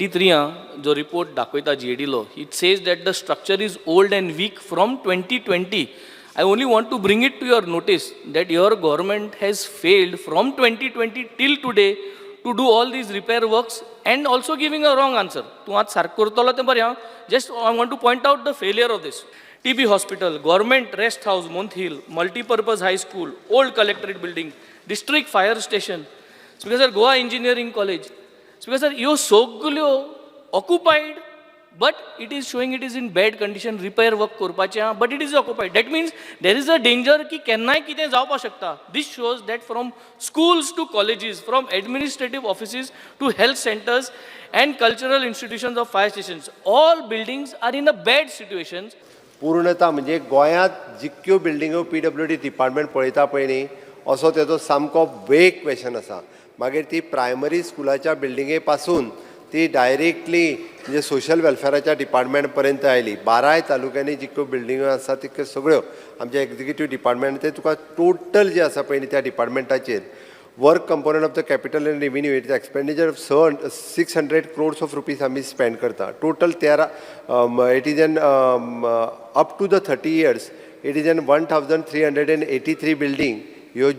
23 जो रिपोर्ट दाखयता GADलो, it says that the structure is old and weak from 2020. I only want to bring it to your notice that your government has failed from 2020 till today to do all these repair works and also giving a wrong answer. तूं आज सारको करतलो तें बरें. Just I want to point out the failure of this. TB Hospital, Government Rest House, Month Hill, Multi-Purpose High School, Old Collectorate Building, District Fire Station, Speaker Sir, Goa Engineering College. Speaker Sir, you soglio occupied, but it is showing it is in bad condition, repair work korpacha, but it is occupied. That means there is a danger ki kennai kite जावपा शकता. This shows that from schools to colleges, from administrative offices to health centers and cultural institutions of fire stations, all buildings are in a bad situations. पूर्णता म्हणजे गोंयांत जितक्यो बिल्डिंगो PWD department पळयता पळय न्ही असो तेजो सामको वेग क्वेश्चन आसा. मागीर ती प्रायमरी स्कुलाच्या बिल्डिंगे पासून ती डायरेक्टली म्हणजे सोशल वेलफेअराच्या डिपार्टमेंट पर्यंत आयली. 12 तालुक्यांनी जितक्यो बिल्डिंगो आसा तितक्यो सगळ्यो आमच्या एक्झिक्युटीव डिपार्टमेंट ते तुका टोटल जे आसा पळय न्ही त्या डिपार्टमेंटाचेर work component of the capital and revenue it expenditure of 600 crores of rupees आमी स्पेंड करता. Total 13 it is an up to the 30 years it is an 1383 building ह्यो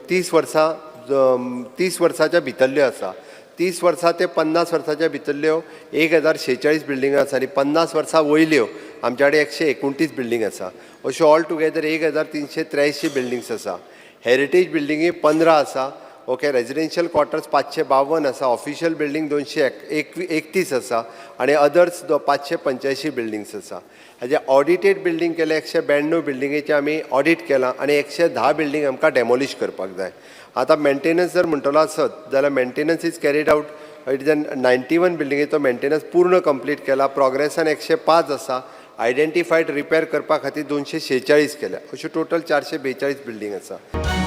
30 वर्साच्या भितरल्यो आसा. 30 वर्सां ते 50 वर्साच्या भितरल्यो 1046 बिल्डिंग आसा आनी 50 वर्सां वयल्यो आमच्या कडेन 129 बिल्डिंग आसा. अश्यो ऑल टुगेदर 1383 बिल्डिंग्स आसा. हेरिटेज बिल्डिंगी 15 आसा. ओके, रेजिडेन्शियल क्वॉर्टर्स 552 आसा. ऑफिशियल बिल्डिंग 231 आसा आनी अदर्स 585 बिल्डिंग्स आसा. हाजे ऑडिटेड बिल्डिंग केले 192 बिल्डिंगेचे आमी ऑडिट केलां आनी 110 बिल्डिंग आमकां डेमोलिश करपाक जाय. आतां मेंटेनन्स जर म्हणटलो आसत जाल्यार maintenance is carried out. It is an 91 बिल्डिंगेचो मेंटेनन्स पूर्ण कंप्लीट केला. प्रोग्रेसान 105 आसा. आयडेंटिफायड रिपेर करपा खातीर 246 केल्या. अश्यो टोटल 442 बिल्डिंग आसा.